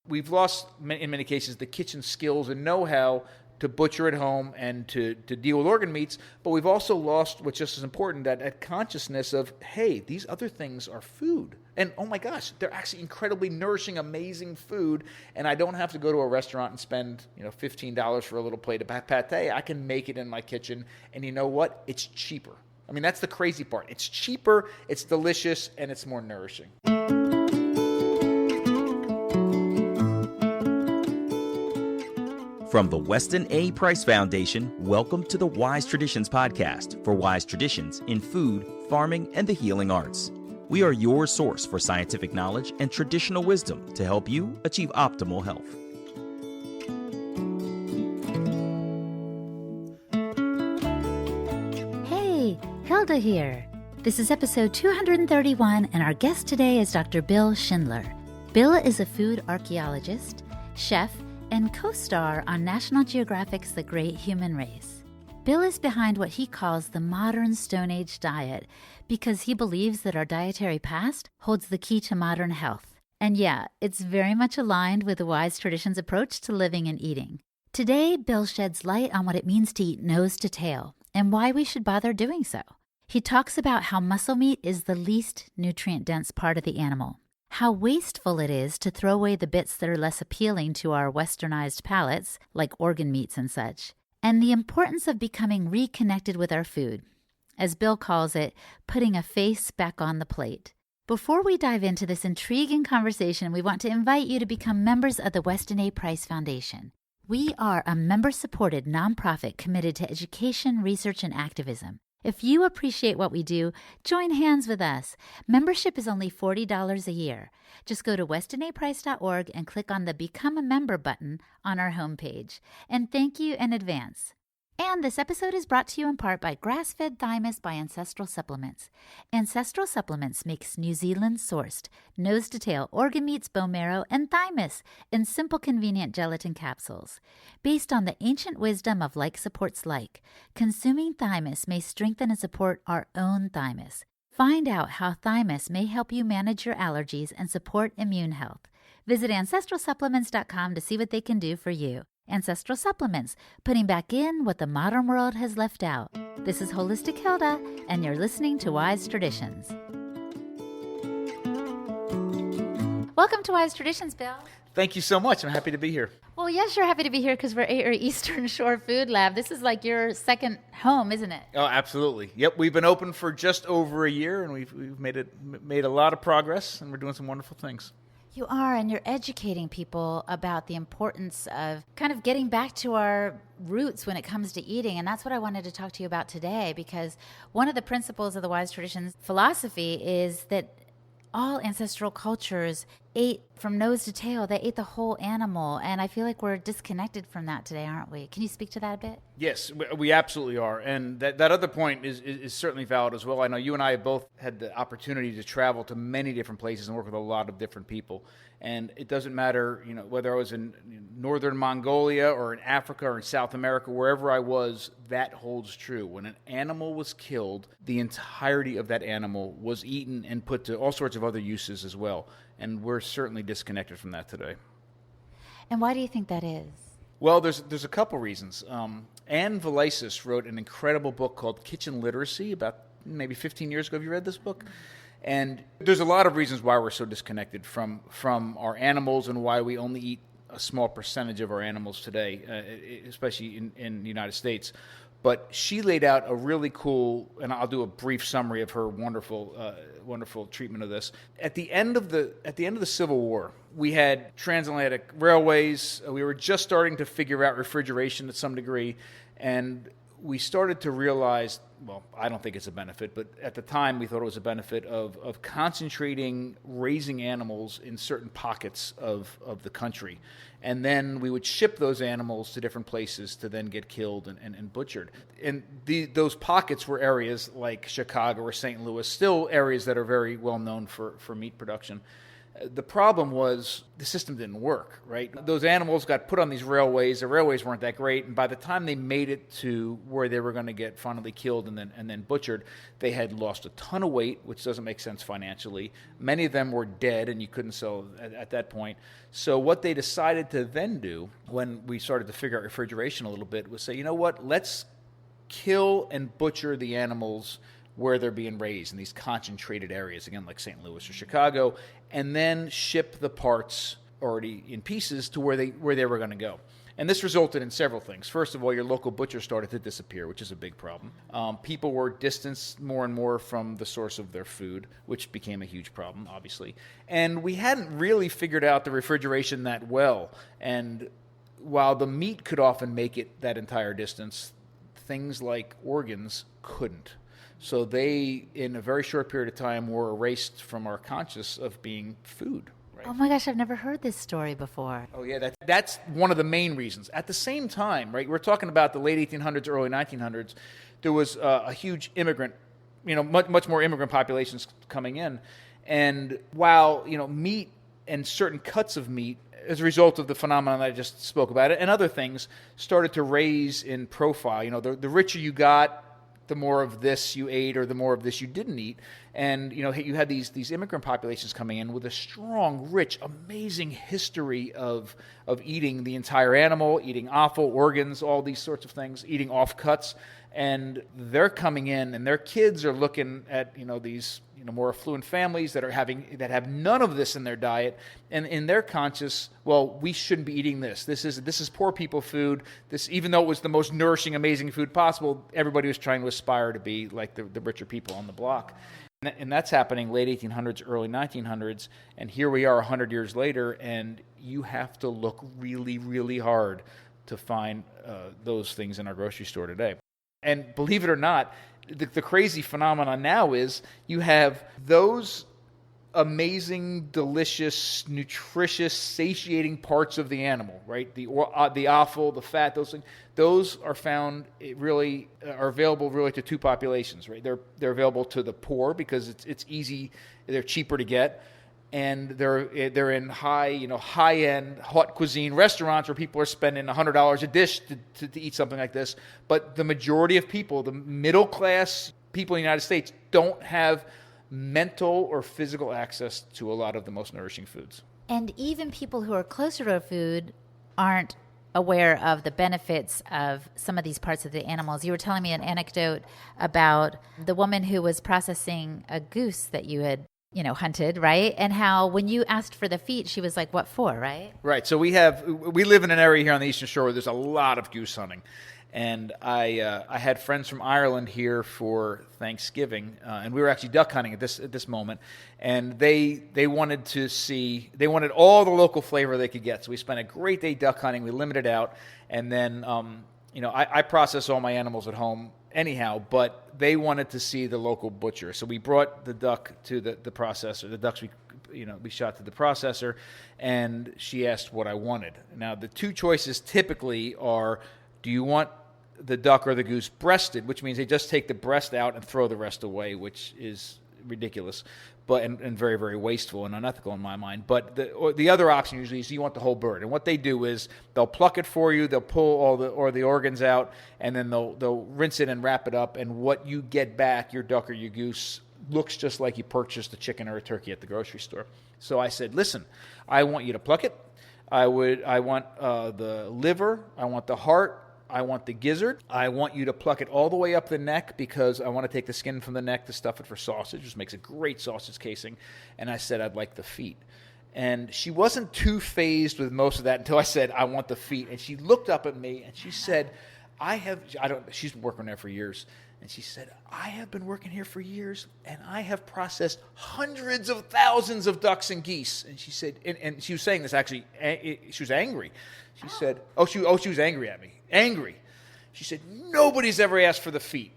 We've lost, in many cases, the kitchen skills and know-how to butcher at home and to deal with organ meats, but we've also lost what's just as important, that consciousness of, hey, these other things are food. And oh my gosh, they're actually incredibly nourishing, amazing food, and I don't have to go to a restaurant and spend $15 for a little plate of pate. I can make it in my kitchen, and you know what? It's cheaper. I mean, that's the crazy part. It's cheaper, it's delicious, and it's more nourishing. From the Weston A. Price Foundation, welcome to the Wise Traditions podcast for wise traditions in food, farming, and the healing arts. We are your source for scientific knowledge and traditional wisdom to help you achieve optimal health. Hey, Hilda here. This is episode 231, and our guest today is Dr. Bill Schindler. Bill is a food archaeologist, chef, and co-star on National Geographic's The Great Human Race. Bill is behind what he calls the modern Stone Age diet because he believes that our dietary past holds the key to modern health. And yeah, it's very much aligned with the Wise Traditions approach to living and eating. Today, Bill sheds light on what it means to eat nose to tail and why we should bother doing so. He talks about how muscle meat is the least nutrient-dense part of the animal, how wasteful it is to throw away the bits that are less appealing to our westernized palates, like organ meats and such, and the importance of becoming reconnected with our food. As Bill calls it, putting a face back on the plate. Before we dive into this intriguing conversation, we want to invite you to become members of the Weston A. Price Foundation. We are a member-supported nonprofit committed to education, research, and activism. If you appreciate what we do, join hands with us. Membership is only $40 a year. Just go to westonaprice.org and click on the Become a Member button on our homepage. And thank you in advance. And this episode is brought to you in part by Grass-Fed Thymus by Ancestral Supplements. Ancestral Supplements makes New Zealand-sourced nose-to-tail organ meats, bone marrow, and thymus in simple, convenient gelatin capsules. Based on the ancient wisdom of like supports like, consuming thymus may strengthen and support our own thymus. Find out how thymus may help you manage your allergies and support immune health. Visit ancestralsupplements.com to see what they can do for you. Ancestral Supplements, putting back in what the modern world has left out. This is Holistic Hilda, and you're listening to Wise Traditions. Welcome to Wise Traditions, Bill. Thank you so much. I'm happy to be here. Well, yes, you're happy to be here because we're at your Eastern Shore Food Lab. This is like your second home, isn't it? Oh, absolutely. Yep, we've been open for just over a year, and we've made a lot of progress, and we're doing some wonderful things. You are, and you're educating people about the importance of kind of getting back to our roots when it comes to eating. And that's what I wanted to talk to you about today, because one of the principles of the Wise Traditions philosophy is that all ancestral cultures ate from nose to tail. They ate the whole animal. And I feel like we're disconnected from that today, aren't we? Can you speak to that a bit? Yes, we absolutely are. And that other point is certainly valid as well. I know you and I have both had the opportunity to travel to many different places and work with a lot of different people. And it doesn't matter, whether I was in northern Mongolia or in Africa or in South America, wherever I was, that holds true. When an animal was killed, the entirety of that animal was eaten and put to all sorts of other uses as well. And we're certainly disconnected from that today. And why do you think that is? Well, there's a couple reasons. Anne Valisis wrote an incredible book called Kitchen Literacy about maybe 15 years ago. Have you read this book? And there's a lot of reasons why we're so disconnected from our animals and why we only eat a small percentage of our animals today, especially in the United States. But she laid out a really cool, and I'll do a brief summary of her wonderful treatment of this. At the end of the Civil War, we had transatlantic railways. We were just starting to figure out refrigeration to some degree, and we started to realize, well, I don't think it's a benefit, but at the time we thought it was a benefit of concentrating raising animals in certain pockets of the country. And then we would ship those animals to different places to then get killed and butchered. And those pockets were areas like Chicago or St. Louis, still areas that are very well known for meat production. The problem was the system didn't work, right? Those animals got put on these railways. The railways weren't that great, and by the time they made it to where they were going to get finally killed and then butchered, they had lost a ton of weight, which doesn't make sense financially. Many of them were dead, and you couldn't sell at that point. So what they decided to then do, when we started to figure out refrigeration a little bit, was say, you know what, let's kill and butcher the animals where they're being raised in these concentrated areas, again, like St. Louis or Chicago, and then ship the parts already in pieces to where they were going to go. And this resulted in several things. First of all, your local butcher started to disappear, which is a big problem. People were distanced more and more from the source of their food, which became a huge problem, obviously. And we hadn't really figured out the refrigeration that well. And while the meat could often make it that entire distance, things like organs couldn't. So they, in a very short period of time, were erased from our conscious of being food. Right? Oh my gosh, I've never heard this story before. Oh yeah, that's one of the main reasons. At the same time, right, we're talking about the late 1800s, early 1900s, there was a huge immigrant, much more immigrant populations coming in. And while, meat and certain cuts of meat, as a result of the phenomenon that I just spoke about it, and other things, started to raise in profile. The richer you got, the more of this you ate or the more of this you didn't eat. And, you had these immigrant populations coming in with a strong, rich, amazing history of eating the entire animal, eating offal, organs, all these sorts of things, eating offcuts. And they're coming in, and their kids are looking at, these more affluent families that have none of this in their diet, and in their conscious, well, we shouldn't be eating this. This is poor people food. This, even though it was the most nourishing, amazing food possible, everybody was trying to aspire to be like the richer people on the block. And that's happening late 1800s, early 1900s, and here we are 100 years later, and you have to look really, really hard to find those things in our grocery store today. And believe it or not, the crazy phenomenon now is you have those amazing, delicious, nutritious, satiating parts of the animal, right? The offal, the fat, those things. Those are found are available really to two populations, right? They're available to the poor because it's easy, they're cheaper to get. And they're in high-end haute cuisine restaurants where people are spending $100 a dish to eat something like this. But the majority of people, the middle-class people in the United States, don't have mental or physical access to a lot of the most nourishing foods. And even people who are closer to food aren't aware of the benefits of some of these parts of the animals. You were telling me an anecdote about the woman who was processing a goose that you had hunted, right? And how when you asked for the feet, she was like, what for, right? Right. So we live in an area here on the Eastern Shore where there's a lot of goose hunting. And I had friends from Ireland here for Thanksgiving, and we were actually duck hunting at this moment. And they wanted all the local flavor they could get. So we spent a great day duck hunting. We limited out. And then, I process all my animals at home anyhow, but they wanted to see the local butcher. So we brought the duck to the processor. The ducks we shot to the processor, and she asked what I wanted. Now, the two choices typically are, do you want the duck or the goose breasted, which means they just take the breast out and throw the rest away, which is ridiculous, but and very, very wasteful and unethical in my mind. But the other option usually is you want the whole bird, and what they do is they'll pluck it for you, they'll pull all the organs out, and then they'll rinse it and wrap it up, and what you get back, your duck or your goose, looks just like you purchased a chicken or a turkey at the grocery store. So I said, listen, I want you to pluck it. I want the liver, I want the heart, I want the gizzard. I want you to pluck it all the way up the neck because I want to take the skin from the neck to stuff it for sausage, which makes a great sausage casing. And I said I'd like the feet. And she wasn't too fazed with most of that until I said, I want the feet. And she looked up at me and she said, she's been working there for years. And she said, I have been working here for years, and I have processed hundreds of thousands of ducks and geese. And she said, and she was saying this actually, she was angry. She said, she was angry at me. Angry. She said, nobody's ever asked for the feet.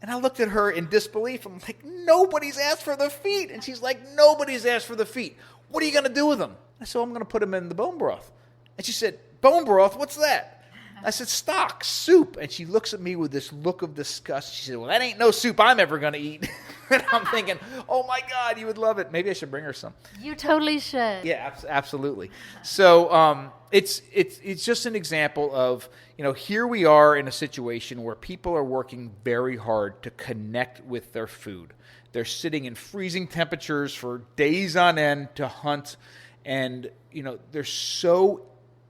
And I looked at her in disbelief. I'm like, nobody's asked for the feet. And she's like, nobody's asked for the feet. What are you going to do with them? I said, I'm going to put them in the bone broth. And she said, bone broth? What's that? I said, stock, soup. And she looks at me with this look of disgust. She said, well, that ain't no soup I'm ever going to eat. And I'm thinking, oh, my God, you would love it. Maybe I should bring her some. You totally should. Yeah, absolutely. So it's just an example of, here we are in a situation where people are working very hard to connect with their food. They're sitting in freezing temperatures for days on end to hunt. And,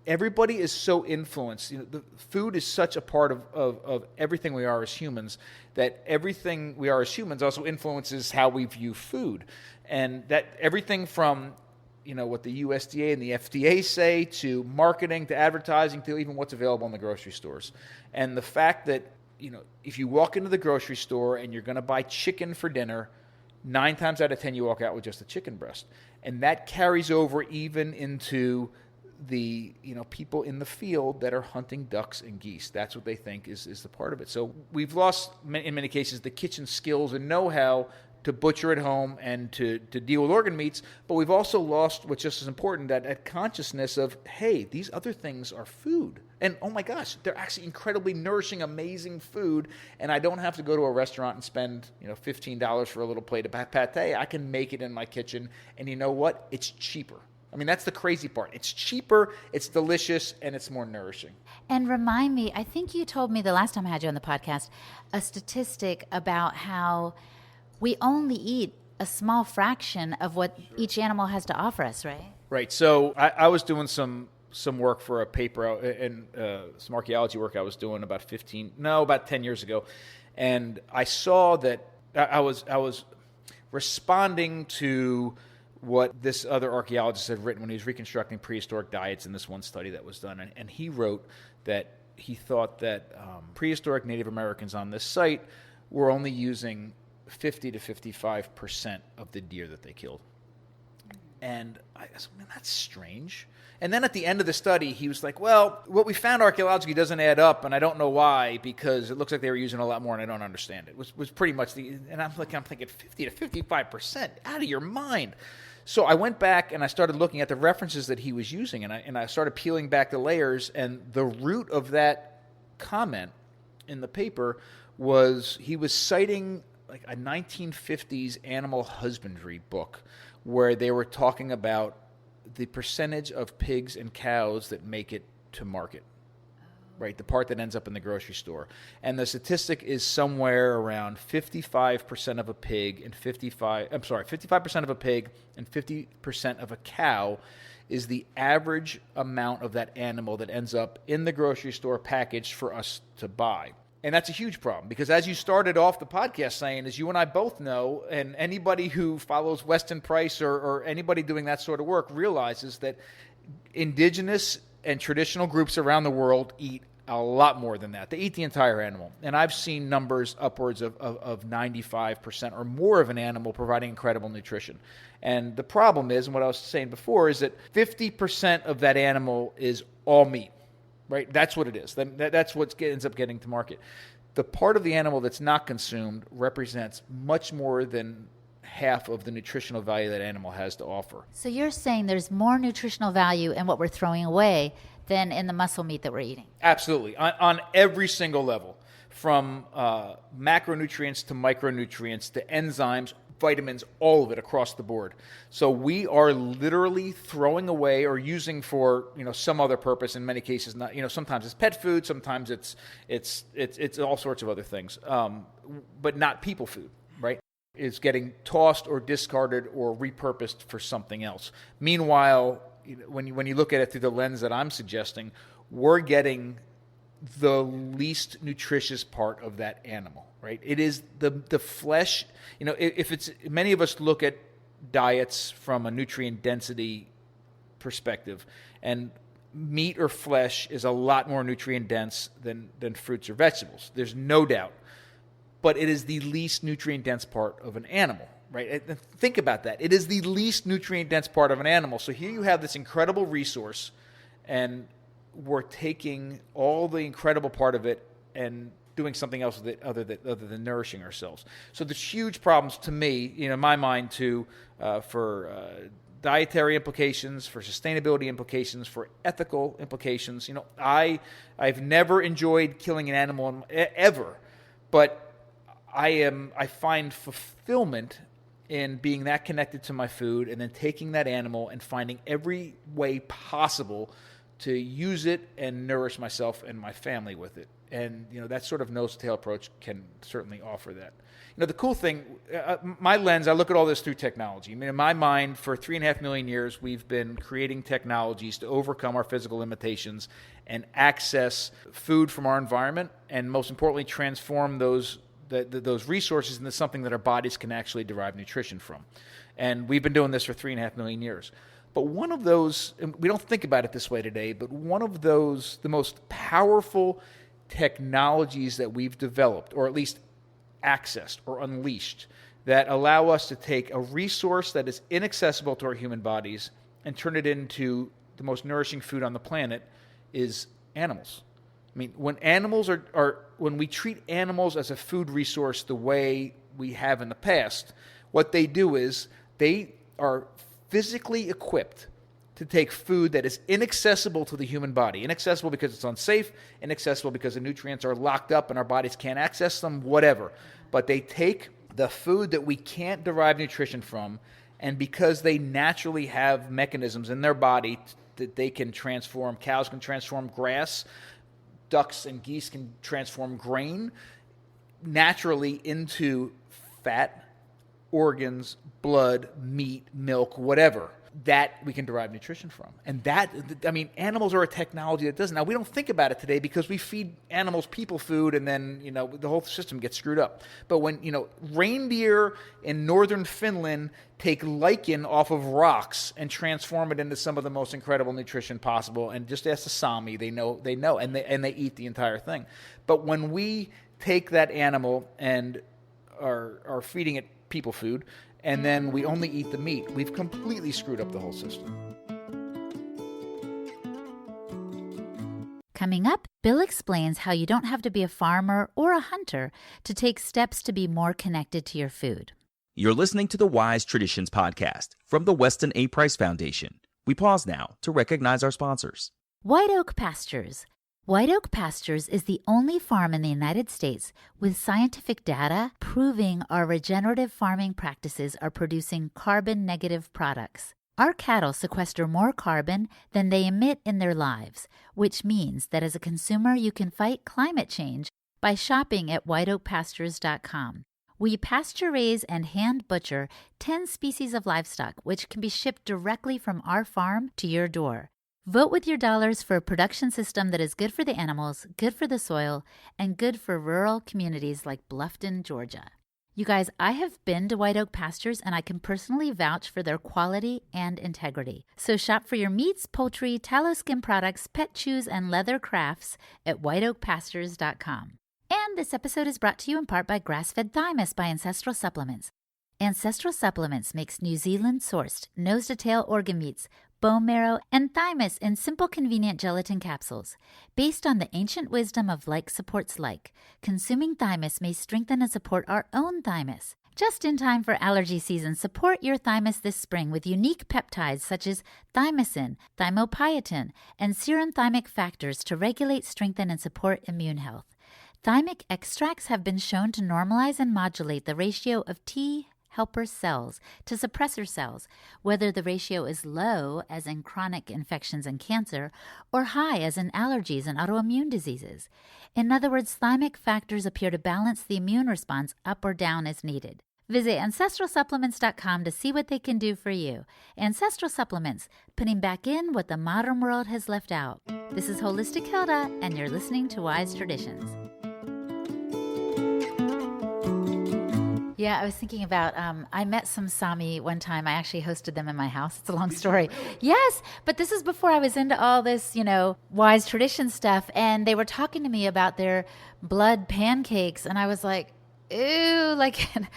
everybody is so influenced. The food is such a part of everything we are as humans, that everything we are as humans also influences how we view food. And that everything from, what the USDA and the FDA say, to marketing, to advertising, to even what's available in the grocery stores. And the fact that, if you walk into the grocery store and you're going to buy chicken for dinner, 9 times out of 10 you walk out with just a chicken breast. And that carries over even into the people in the field that are hunting ducks and geese. That's what they think is the part of it. So we've lost, in many cases, the kitchen skills and know-how to butcher at home and to deal with organ meats, but we've also lost what's just as important, that consciousness of, hey, these other things are food. And oh my gosh, they're actually incredibly nourishing, amazing food, and I don't have to go to a restaurant and spend $15 for a little plate of pate. I can make it in my kitchen, and you know what? It's cheaper. I mean, that's the crazy part. It's cheaper, it's delicious, and it's more nourishing. And remind me, I think you told me the last time I had you on the podcast, a statistic about how we only eat a small fraction of what each animal has to offer us, right? Right. So I was doing some work for a paper and some archaeology work I was doing about 10 years ago. And I saw that I was responding to what this other archaeologist had written when he was reconstructing prehistoric diets in this one study that was done. And he wrote that he thought that prehistoric Native Americans on this site were only using 50 to 55% of the deer that they killed. And I said, man, that's strange. And then at the end of the study, he was like, well, what we found archaeologically doesn't add up, and I don't know why, because it looks like they were using a lot more, and I don't understand it. Was pretty much and I'm thinking 50 to 55%, out of your mind. So I went back and I started looking at the references that he was using, and I started peeling back the layers, and the root of that comment in the paper was he was citing like a 1950s animal husbandry book where they were talking about the percentage of pigs and cows that make it to market, right? The part that ends up in the grocery store. And the statistic is somewhere around 55% of a pig and 55% of a pig and 50% of a cow is the average amount of that animal that ends up in the grocery store packaged for us to buy. And that's a huge problem because as you started off the podcast saying, as you and I both know, and anybody who follows Weston Price or anybody doing that sort of work realizes that indigenous and traditional groups around the world eat a lot more than that. They eat the entire animal. And I've seen numbers upwards of 95% or more of an animal providing incredible nutrition. And the problem is, and what I was saying before, is that 50% of that animal is all meat. Right, that's what it is. That's what ends up getting to market. The part of the animal that's not consumed represents much more than half of the nutritional value that animal has to offer. So you're saying there's more nutritional value in what we're throwing away than in the muscle meat that we're eating? Absolutely, on every single level, from macronutrients to micronutrients to enzymes, vitamins, all of it across the board. So we are literally throwing away or using for some other purpose. In many cases, not sometimes it's pet food, sometimes it's all sorts of other things, but not people food. Right? It's getting tossed or discarded or repurposed for something else. Meanwhile, when you look at it through the lens that I'm suggesting, we're getting the least nutritious part of that animal. Right? It is the flesh. If it's many of us look at diets from a nutrient density perspective, and meat or flesh is a lot more nutrient dense than fruits or vegetables. There's no doubt. But it is the least nutrient dense part of an animal. Right? And think about that. It is the least nutrient dense part of an animal. So here you have this incredible resource, and we're taking all the incredible part of it and doing something else with it other than nourishing ourselves. So there's huge problems to me, in my mind, for dietary implications, for sustainability implications, for ethical implications. I've never enjoyed killing an animal ever, but I find fulfillment in being that connected to my food and then taking that animal and finding every way possible to use it and nourish myself and my family with it. And, that sort of nose-to-tail approach can certainly offer that. The cool thing, my lens, I look at all this through technology. I mean, in my mind, for 3.5 million years, we've been creating technologies to overcome our physical limitations and access food from our environment, and most importantly, transform those resources into something that our bodies can actually derive nutrition from. And we've been doing this for 3.5 million years. But one of those, and we don't think about it this way today, but one of those, the most powerful technologies that we've developed, or at least accessed or unleashed, that allow us to take a resource that is inaccessible to our human bodies and turn it into the most nourishing food on the planet, is animals. I mean, when we treat animals as a food resource the way we have in the past, what they do is they are physically equipped to take food that is inaccessible to the human body. Inaccessible because it's unsafe, inaccessible because the nutrients are locked up and our bodies can't access them, whatever. But they take the food that we can't derive nutrition from, and because they naturally have mechanisms in their body that they can transform, cows can transform grass, ducks and geese can transform grain naturally into fat, organs, blood, meat, milk, whatever, that we can derive nutrition from. And animals are a technology that doesn't. Now, we don't think about it today because we feed animals people food, and then, the whole system gets screwed up. But when, reindeer in northern Finland take lichen off of rocks and transform it into some of the most incredible nutrition possible, and just ask the Sami, they know, and they eat the entire thing. But when we take that animal and are feeding it people food, and then we only eat the meat, we've completely screwed up the whole system. Coming up, Bill explains how you don't have to be a farmer or a hunter to take steps to be more connected to your food. You're listening to the Wise Traditions podcast from the Weston A. Price Foundation. We pause now to recognize our sponsors. White Oak Pastures. White Oak Pastures is the only farm in the United States with scientific data proving our regenerative farming practices are producing carbon-negative products. Our cattle sequester more carbon than they emit in their lives, which means that as a consumer you can fight climate change by shopping at whiteoakpastures.com. We pasture raise and hand butcher 10 species of livestock, which can be shipped directly from our farm to your door. Vote with your dollars for a production system that is good for the animals, good for the soil, and good for rural communities like Bluffton, Georgia. You guys, I have been to White Oak Pastures, and I can personally vouch for their quality and integrity. So shop for your meats, poultry, tallow skin products, pet chews, and leather crafts at whiteoakpastures.com. And this episode is brought to you in part by Grass-Fed Thymus by Ancestral Supplements. Ancestral Supplements makes New Zealand-sourced nose-to-tail organ meats, bone marrow, and thymus in simple, convenient gelatin capsules. Based on the ancient wisdom of like supports like, consuming thymus may strengthen and support our own thymus. Just in time for allergy season, support your thymus this spring with unique peptides such as thymosin, thymopiatin, and serum thymic factors to regulate, strengthen, and support immune health. Thymic extracts have been shown to normalize and modulate the ratio of T helper cells to suppressor cells, whether the ratio is low, as in chronic infections and cancer, or high, as in allergies and autoimmune diseases. In other words, thymic factors appear to balance the immune response up or down as needed. Visit ancestralsupplements.com to see what they can do for you. Ancestral Supplements, putting back in what the modern world has left out. This is Holistic Hilda, and you're listening to Wise Traditions. Yeah, I was thinking about, I met some Sami one time. I actually hosted them in my house. It's a long story. Yes, but this is before I was into all this, Wise Tradition stuff. And they were talking to me about their blood pancakes. And I was like, ooh, I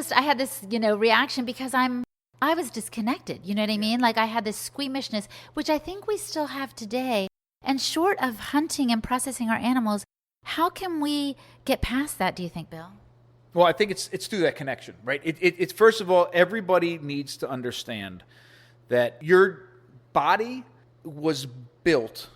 had this, reaction because I was disconnected. You know what I mean? Like I had this squeamishness, which I think we still have today. And short of hunting and processing our animals, how can we get past that, do you think, Bill? Well, I think it's through that connection, right? It's first of all, everybody needs to understand that your body was built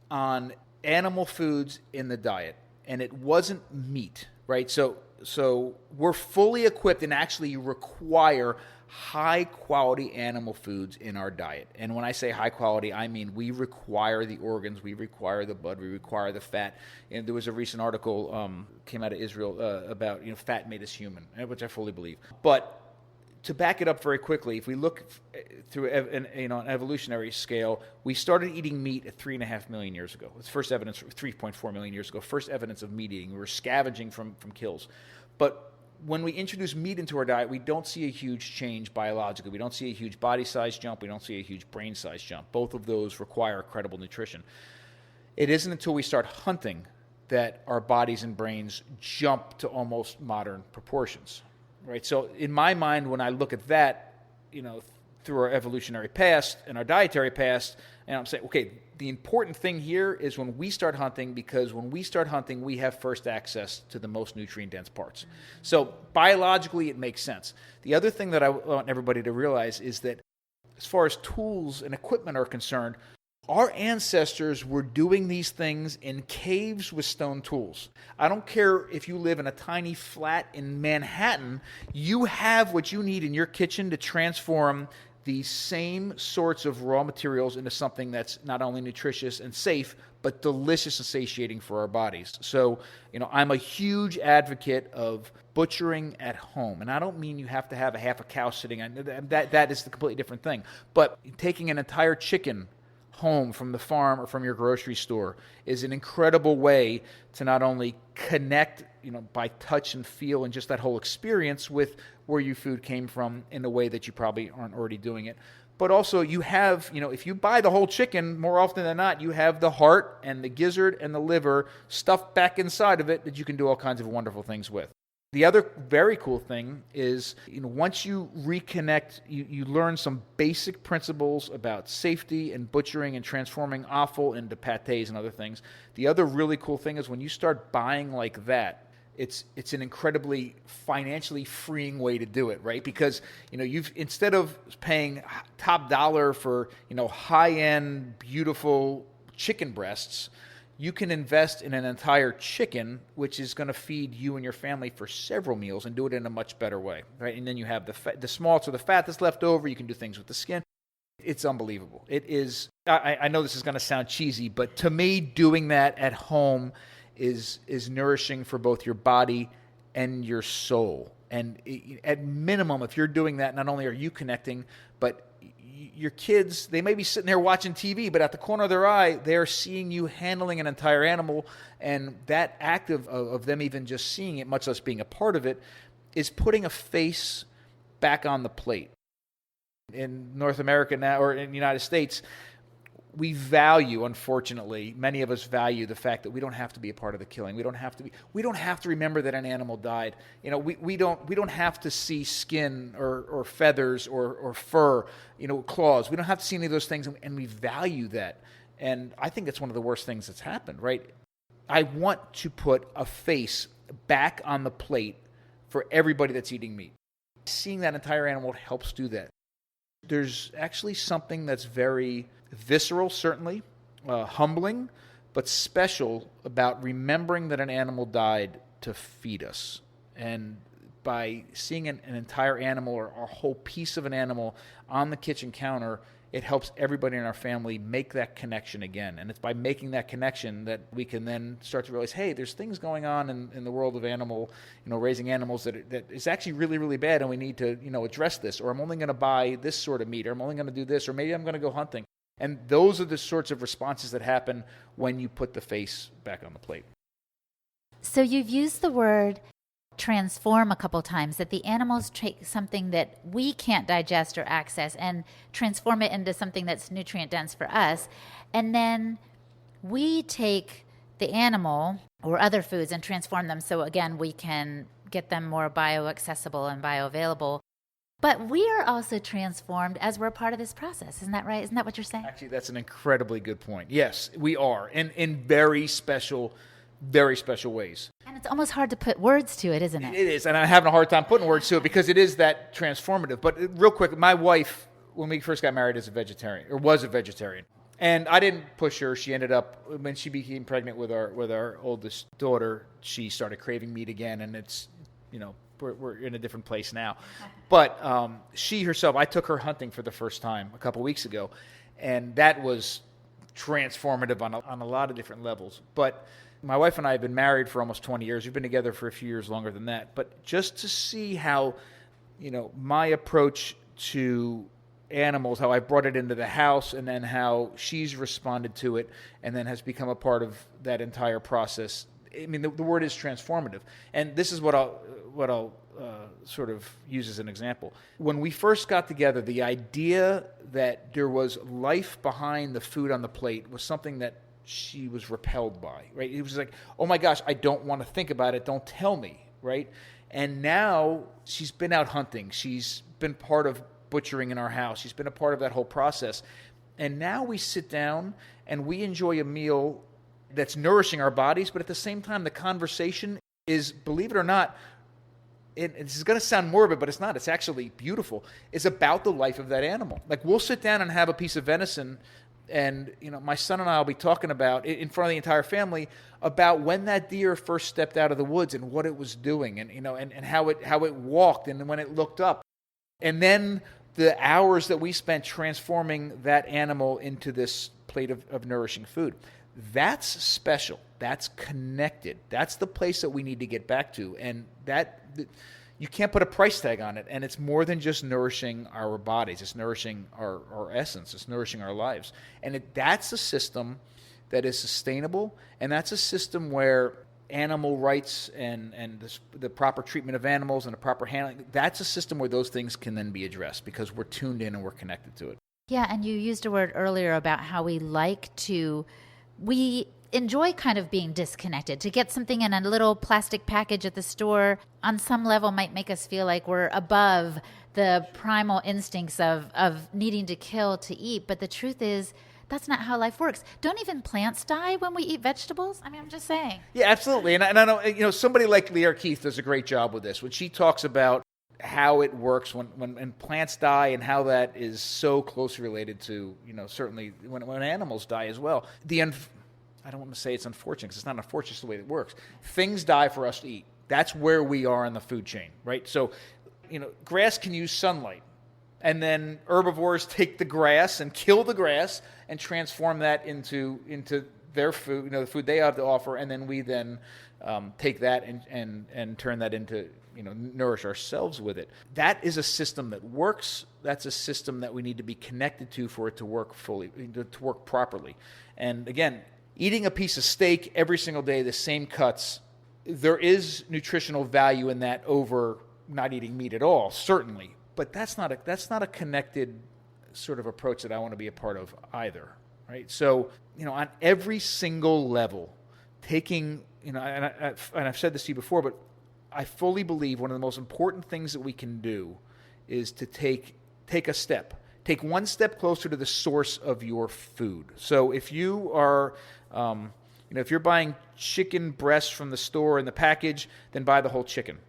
on animal foods in the diet, and it wasn't meat, right? So we're fully equipped and actually require high-quality animal foods in our diet. And when I say high-quality, I mean we require the organs, we require the blood, we require the fat. And there was a recent article came out of Israel about fat made us human, which I fully believe. But to back it up very quickly, if we look through an evolutionary scale, we started eating meat at 3.5 million years ago. It's first evidence, 3.4 million years ago, first evidence of meat eating. We were scavenging from kills. But when we introduce meat into our diet, we don't see a huge change biologically. We don't see a huge body size jump. We don't see a huge brain size jump. Both of those require credible nutrition. It isn't until we start hunting that our bodies and brains jump to almost modern proportions, right? So in my mind, when I look at that, through our evolutionary past and our dietary past, and I'm saying, okay, the important thing here is when we start hunting, because when we start hunting, we have first access to the most nutrient-dense parts. So biologically, it makes sense. The other thing that I want everybody to realize is that as far as tools and equipment are concerned, our ancestors were doing these things in caves with stone tools. I don't care if you live in a tiny flat in Manhattan, you have what you need in your kitchen to transform these same sorts of raw materials into something that's not only nutritious and safe, but delicious and satiating for our bodies. So, I'm a huge advocate of butchering at home. And I don't mean you have to have a half a cow sitting on that is a completely different thing. But taking an entire chicken home from the farm or from your grocery store is an incredible way to not only connect, by touch and feel and just that whole experience with where your food came from in a way that you probably aren't already doing it. But also you have, if you buy the whole chicken, more often than not, you have the heart and the gizzard and the liver stuffed back inside of it that you can do all kinds of wonderful things with. The other very cool thing is, once you reconnect, you learn some basic principles about safety and butchering and transforming offal into pâtés and other things. The other really cool thing is when you start buying like that, it's an incredibly financially freeing way to do it, right? Because, you've instead of paying top dollar for, high-end, beautiful chicken breasts, you can invest in an entire chicken, which is going to feed you and your family for several meals and do it in a much better way, right? And then you have the small, so the fat that's left over, you can do things with the skin. It's unbelievable. It is, I know this is going to sound cheesy, but to me, doing that at home is nourishing for both your body and your soul. And at minimum, if you're doing that, not only are you connecting, but your kids, they may be sitting there watching TV, but at the corner of their eye, they're seeing you handling an entire animal, and that act of them even just seeing it, much less being a part of it, is putting a face back on the plate. In North America now, or in the United States, we value, unfortunately, many of us value the fact that we don't have to be a part of the killing. We don't have to remember that an animal died. We don't have to see skin or feathers or fur, claws. We don't have to see any of those things, and we value that. And I think it's one of the worst things that's happened, right? I want to put a face back on the plate for everybody that's eating meat. Seeing that entire animal helps do that. There's actually something that's very visceral, certainly, humbling, but special about remembering that an animal died to feed us. And by seeing an entire animal or a whole piece of an animal on the kitchen counter, it helps everybody in our family make that connection again. And it's by making that connection that we can then start to realize, hey, there's things going on in the world of animal, raising animals that is actually really, really bad, and we need to, address this. Or I'm only going to buy this sort of meat, or I'm only going to do this, or maybe I'm going to go hunting. And those are the sorts of responses that happen when you put the face back on the plate. So you've used the word transform a couple times, that the animals take something that we can't digest or access and transform it into something that's nutrient dense for us. And then we take the animal or other foods and transform them so, again, we can get them more bioaccessible and bioavailable. But we are also transformed as we're part of this process. Isn't that right? Isn't that what you're saying? Actually, that's an incredibly good point. Yes, we are, and in very special ways. And it's almost hard to put words to it, isn't it? It is, and I'm having a hard time putting words to it because it is that transformative. But real quick, my wife when we first got married, was a vegetarian. And I didn't push her. She ended up, when she became pregnant with our oldest daughter, she started craving meat again, and it's, we're in a different place now. But she herself, I took her hunting for the first time a couple weeks ago, and that was transformative on a lot of different levels. But my wife and I have been married for almost 20 years. We've been together for a few years longer than that. But just to see how, my approach to animals, how I brought it into the house, and then how she's responded to it, and then has become a part of that entire process. I mean, the word is transformative, and this is what I'll sort of use as an example. When we first got together, the idea that there was life behind the food on the plate was something that she was repelled by. Right? It was like, oh my gosh, I don't want to think about it. Don't tell me. Right? And now she's been out hunting. She's been part of butchering in our house. She's been a part of that whole process. And now we sit down and we enjoy a meal that's nourishing our bodies, but at the same time, the conversation is, believe it or not, it's going to sound morbid, but it's not. It's actually beautiful. It's about the life of that animal. Like, we'll sit down and have a piece of venison, and my son and I will be talking about, in front of the entire family, about when that deer first stepped out of the woods and what it was doing, and and how it walked, and when it looked up. And then the hours that we spent transforming that animal into this plate of nourishing food. That's special. That's connected. That's the place that we need to get back to. And you can't put a price tag on it. And it's more than just nourishing our bodies. It's nourishing our essence. It's nourishing our lives. And that's a system that is sustainable. And that's a system where animal rights and the proper treatment of animals and the proper handling, that's a system where those things can then be addressed because we're tuned in and we're connected to it. Yeah, and you used a word earlier about how we enjoy kind of being disconnected. To get something in a little plastic package at the store on some level might make us feel like we're above the primal instincts of needing to kill to eat. But the truth is, that's not how life works. Don't even plants die when we eat vegetables? I mean, I'm just saying. Yeah, absolutely. And I know, somebody like Leah Keith does a great job with this. When she talks about how it works when plants die and how that is so closely related to, certainly when animals die as well. I don't want to say it's unfortunate because it's not unfortunate, it's the way it works. Things die for us to eat. That's where we are in the food chain, right? So, grass can use sunlight. And then herbivores take the grass and kill the grass and transform that into their food, the food they have to offer. And then we take that and turn that into, nourish ourselves with it. That is a system that works. That's a system that we need to be connected to for it to work fully, to work properly. And again, eating a piece of steak every single day, the same cuts, there is nutritional value in that over not eating meat at all, certainly. But that's not a connected sort of approach that I want to be a part of either, right? So, on every single level, taking, and I've said this to you before, but I fully believe one of the most important things that we can do is to take a step. Take one step closer to the source of your food. So if you are, if you're buying chicken breasts from the store in the package, then buy the whole chicken.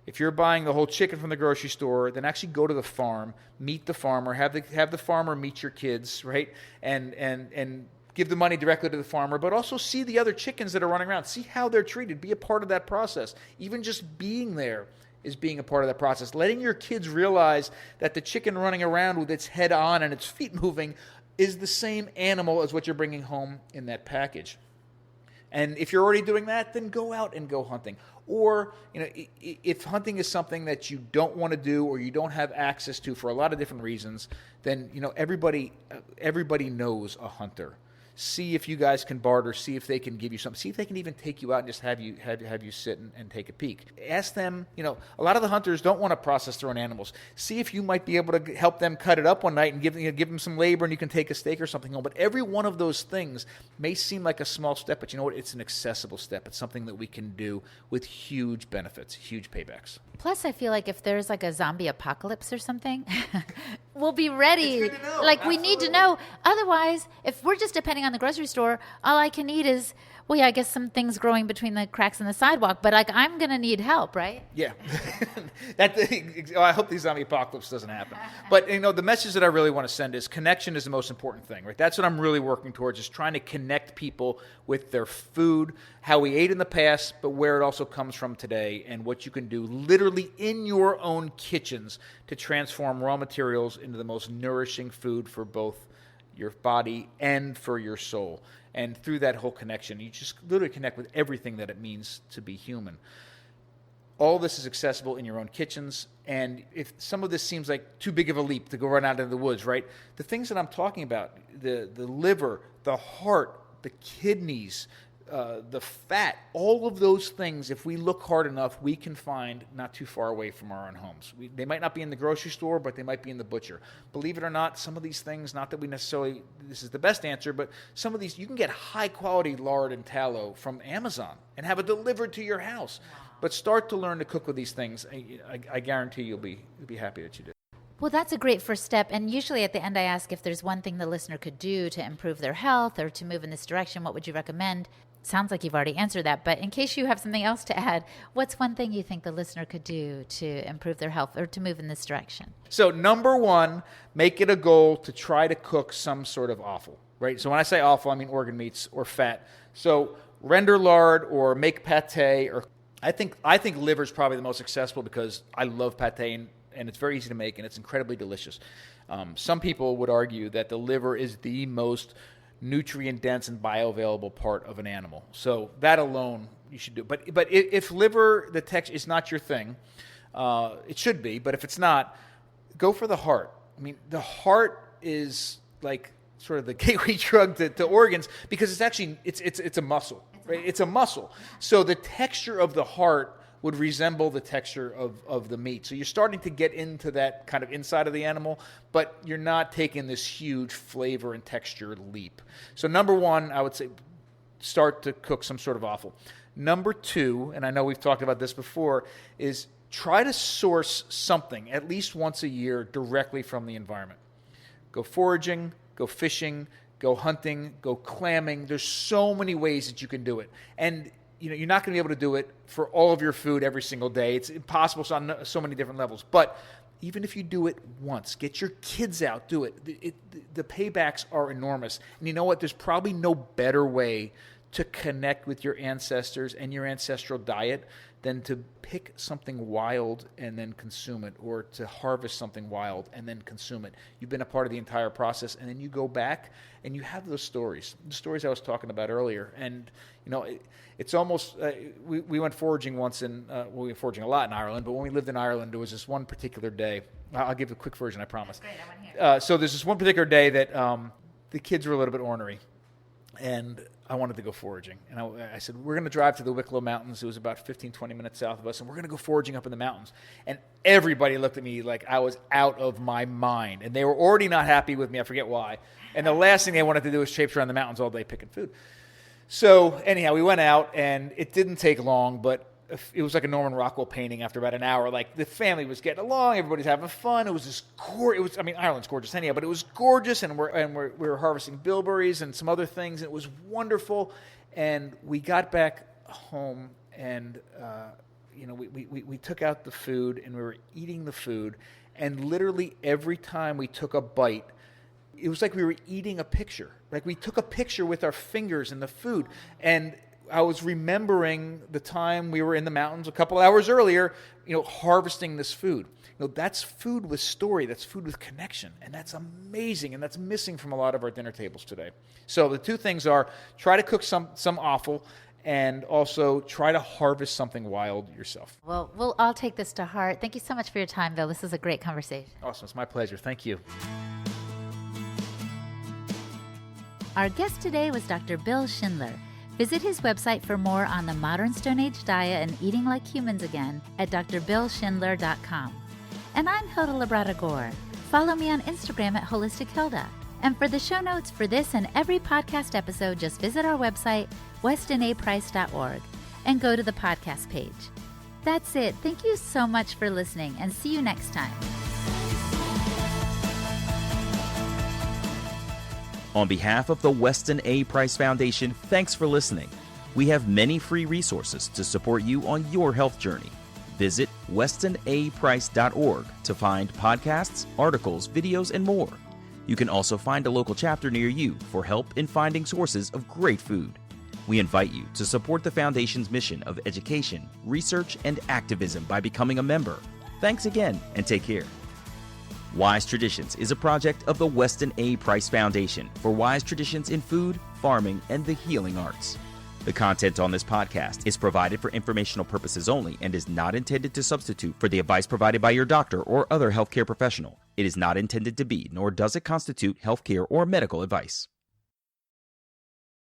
If you're buying the whole chicken from the grocery store, then actually go to the farm, meet the farmer, have the farmer meet your kids, right? And give the money directly to the farmer, but also see the other chickens that are running around. See how they're treated. Be a part of that process. Even just being there is being a part of that process. Letting your kids realize that the chicken running around with its head on and its feet moving is the same animal as what you're bringing home in that package. And if you're already doing that, then go out and go hunting. Or, if hunting is something that you don't want to do or you don't have access to for a lot of different reasons, then, everybody knows a hunter. See if you guys can barter. See if they can give you something. See if they can even take you out and just have you sit and take a peek. Ask them. A lot of the hunters don't want to process their own animals. See if you might be able to help them cut it up one night and give them some labor, and you can take a steak or something home. But every one of those things may seem like a small step, but you know what? It's an accessible step. It's something that we can do with huge benefits, huge paybacks. Plus, I feel like if there's like a zombie apocalypse or something, we'll be ready. It's good to know. Like, Absolutely. we need to know. Otherwise, if we're just depending on the grocery store, all I can eat is Well, yeah, I guess some things growing between the cracks in the sidewalk, but like I'm going to need help, right? Yeah. I hope the zombie apocalypse doesn't happen. But, the message that I really want to send is connection is the most important thing, right? That's what I'm really working towards, is trying to connect people with their food, how we ate in the past, but where it also comes from today, and what you can do literally in your own kitchens to transform raw materials into the most nourishing food for both your body and for your soul. And through that whole connection, you just literally connect with everything that it means to be human. All this is accessible in your own kitchens. And if some of this seems like too big of a leap to go run out into the woods, right? The things that I'm talking about, the liver, the heart, the kidneys, the fat, all of those things, if we look hard enough, we can find not too far away from our own homes. They might not be in the grocery store, but they might be in the butcher. Believe it or not, some of these things, not that we necessarily, this is the best answer, but some of these, you can get high-quality lard and tallow from Amazon and have it delivered to your house. Wow. But start to learn to cook with these things. I guarantee you'll be happy that you did. Well, that's a great first step. And usually at the end, I ask if there's one thing the listener could do to improve their health or to move in this direction. What would you recommend? Sounds like you've already answered that. But in case you have something else to add, what's one thing you think the listener could do to improve their health or to move in this direction? So number one, make it a goal to try to cook some sort of offal, right? So when I say offal, I mean organ meats or fat. So render lard or make pate, or I think liver is probably the most accessible because I love pate and it's very easy to make and it's incredibly delicious. Some people would argue that the liver is the most nutrient-dense and bioavailable part of an animal. So that alone you should do. But if liver, the texture is not your thing, it should be, but if it's not, go for the heart. I mean, the heart is like sort of the gateway drug to organs because it's actually, it's a muscle, right? It's a muscle. So the texture of the heart would resemble the texture of the meat. So you're starting to get into that kind of inside of the animal, but you're not taking this huge flavor and texture leap. So number one, I would say start to cook some sort of offal. Number two, and I know we've talked about this before, is try to source something at least once a year directly from the environment. Go foraging, go fishing, go hunting, go clamming. There's so many ways that you can do it. And you're not going to be able to do it for all of your food every single day. It's impossible on so many different levels. But even if you do it once, get your kids out, do it. The paybacks are enormous. And you know what? There's probably no better way to connect with your ancestors and your ancestral diet than to pick something wild and then consume it, or to harvest something wild and then consume it. You've been a part of the entire process, and then you go back and you have those stories, the stories I was talking about earlier. And, it's almost, we went foraging once we went foraging a lot in Ireland, but when we lived in Ireland, there was this one particular day. I'll give a quick version, I promise. Great, I want to hear. So there's this one particular day that the kids were a little bit ornery, and I wanted to go foraging. And I said, we're going to drive to the Wicklow Mountains. It was about 15, 20 minutes south of us, and we're going to go foraging up in the mountains. And everybody looked at me like I was out of my mind. And they were already not happy with me. I forget why. And the last thing they wanted to do was traipse around the mountains all day picking food. So anyhow, we went out, and it didn't take long, but it was like a Norman Rockwell painting after about an hour. Like, the family was getting along, everybody's having fun. It was this Ireland's gorgeous anyhow, but it was gorgeous, and we were harvesting bilberries and some other things, and it was wonderful. And we got back home, and we took out the food, and we were eating the food, and literally every time we took a bite, it was like we were eating a picture. Like, we took a picture with our fingers in the food, and I was remembering the time we were in the mountains a couple hours earlier, harvesting this food. That's food with story. That's food with connection. And that's amazing. And that's missing from a lot of our dinner tables today. So the two things are try to cook some offal, and also try to harvest something wild yourself. Well, we'll all take this to heart. Thank you so much for your time, Bill. This is a great conversation. Awesome. It's my pleasure. Thank you. Our guest today was Dr. Bill Schindler. Visit his website for more on the modern Stone Age diet and eating like humans again at drbillschindler.com. And I'm Hilda Labrada-Gore. Follow me on Instagram at Holistic Hilda. And for the show notes for this and every podcast episode, just visit our website, westinaprice.org, and go to the podcast page. That's it. Thank you so much for listening, and see you next time. On behalf of the Weston A. Price Foundation, thanks for listening. We have many free resources to support you on your health journey. Visit westonaprice.org to find podcasts, articles, videos, and more. You can also find a local chapter near you for help in finding sources of great food. We invite you to support the Foundation's mission of education, research, and activism by becoming a member. Thanks again, and take care. Wise Traditions is a project of the Weston A. Price Foundation for wise traditions in food, farming, and the healing arts. The content on this podcast is provided for informational purposes only and is not intended to substitute for the advice provided by your doctor or other healthcare professional. It is not intended to be, nor does it constitute healthcare or medical advice.